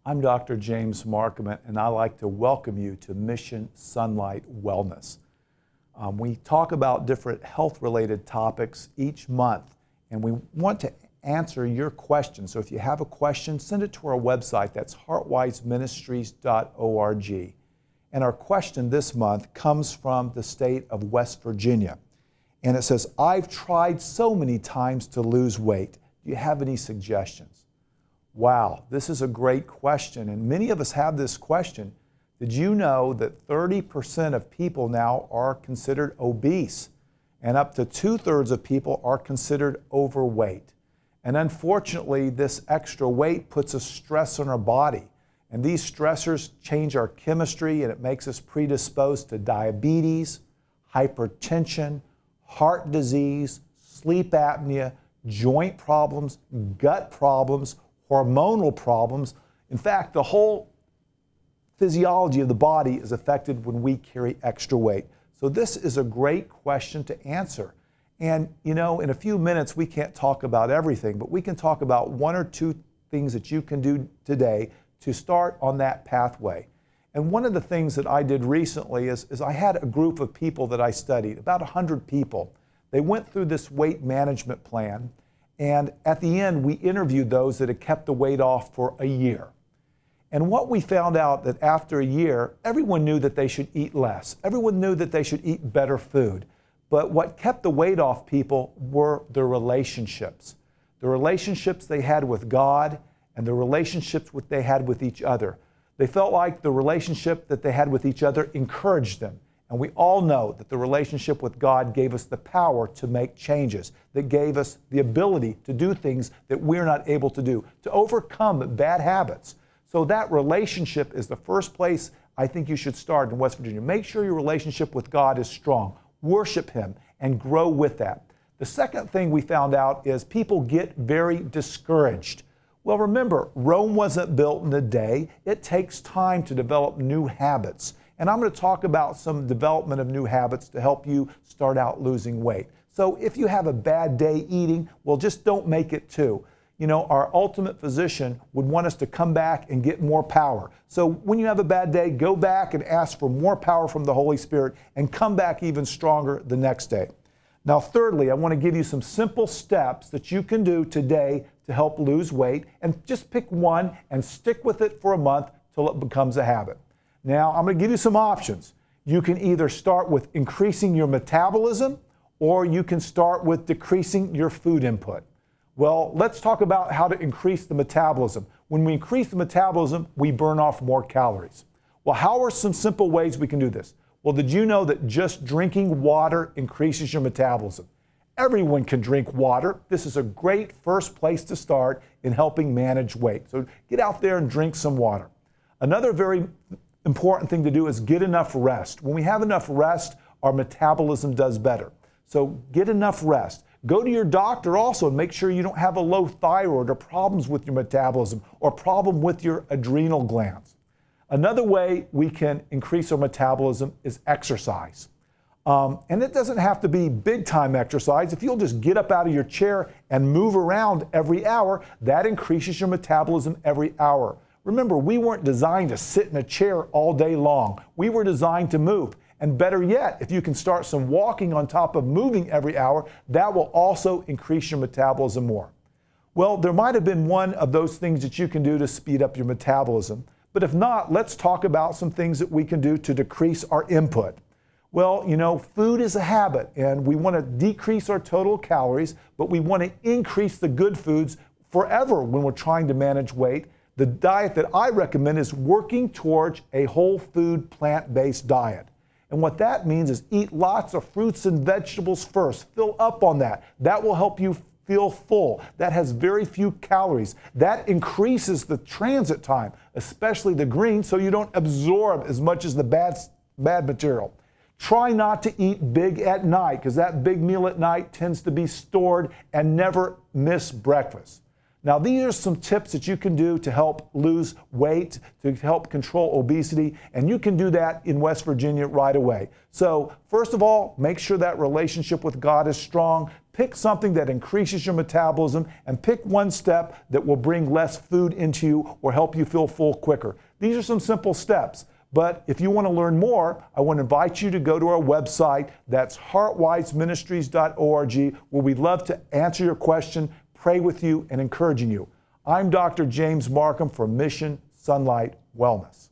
I'm Dr. James Markman, and I'd like to welcome you to Mission Sonlight Wellness. We talk about different health-related topics each month, and we want to answer your questions. So if you have a question, send it to our website. That's heartwiseministries.org. And our question this month comes from the state of West Virginia. And it says, I've tried so many times to lose weight. Do you have any suggestions? Wow, this is a great question, and many of us have this question. Did you know that 30% of people now are considered obese, and up to 2/3 of people are considered overweight? And unfortunately, this extra weight puts a stress on our body, and these stressors change our chemistry, and it makes us predisposed to diabetes, hypertension, heart disease, sleep apnea, joint problems, gut problems, hormonal problems. In fact, the whole physiology of the body is affected when we carry extra weight. So this is a great question to answer. And you know, in a few minutes, we can't talk about everything, but we can talk about one or two things that you can do today to start on that pathway. And one of the things that I did recently is I had a group of people that I studied, about 100 people. They went through this weight management plan. And at the end, we interviewed those that had kept the weight off for a year. And what we found out that after a year, everyone knew that they should eat less. Everyone knew that they should eat better food. But what kept the weight off people were their relationships. The relationships they had with God and the relationships they had with each other. They felt like the relationship that they had with each other encouraged them. And we all know that the relationship with God gave us the power to make changes, that gave us the ability to do things that we're not able to do, to overcome bad habits. So that relationship is the first place I think you should start in West Virginia. Make sure your relationship with God is strong. Worship Him and grow with that. The second thing we found out is people get very discouraged. Well, remember, Rome wasn't built in a day. It takes time to develop new habits. And I'm going to talk about some development of new habits to help you start out losing weight. So if you have a bad day eating, well, just don't make it two. You know, our ultimate physician would want us to come back and get more power. So when you have a bad day, go back and ask for more power from the Holy Spirit and come back even stronger the next day. Now, thirdly, I want to give you some simple steps that you can do today to help lose weight, and just pick one and stick with it for a month till it becomes a habit. Now, I'm going to give you some options. You can either start with increasing your metabolism, or you can start with decreasing your food input. Well, let's talk about how to increase the metabolism. When we increase the metabolism, we burn off more calories. Well, how are some simple ways we can do this? Well, did you know that just drinking water increases your metabolism? Everyone can drink water. This is a great first place to start in helping manage weight. So get out there and drink some water. Another very important thing to do is get enough rest. When we have enough rest, our metabolism does better. So get enough rest. Go to your doctor also and make sure you don't have a low thyroid or problems with your metabolism or problem with your adrenal glands. Another way we can increase our metabolism is exercise. And it doesn't have to be big time exercise. If you'll just get up out of your chair and move around every hour, that increases your metabolism every hour. Remember, we weren't designed to sit in a chair all day long. We were designed to move. And better yet, if you can start some walking on top of moving every hour, that will also increase your metabolism more. Well, there might have been one of those things that you can do to speed up your metabolism. But if not, let's talk about some things that we can do to decrease our input. Well, you know, food is a habit, and we want to decrease our total calories, but we want to increase the good foods forever when we're trying to manage weight. The diet that I recommend is working towards a whole food, plant-based diet. And what that means is eat lots of fruits and vegetables first. Fill up on that. That will help you feel full. That has very few calories. That increases the transit time, especially the greens, so you don't absorb as much as the bad material. Try not to eat big at night, because that big meal at night tends to be stored, and never miss breakfast. Now, these are some tips that you can do to help lose weight, to help control obesity, and you can do that in West Virginia right away. So, first of all, make sure that relationship with God is strong. Pick something that increases your metabolism, and pick one step that will bring less food into you or help you feel full quicker. These are some simple steps. But if you want to learn more, I want to invite you to go to our website. That's heartwiseministries.org, where we'd love to answer your question, pray with you, and encouraging you. I'm Dr. James Markham for Mission Sonlight Wellness.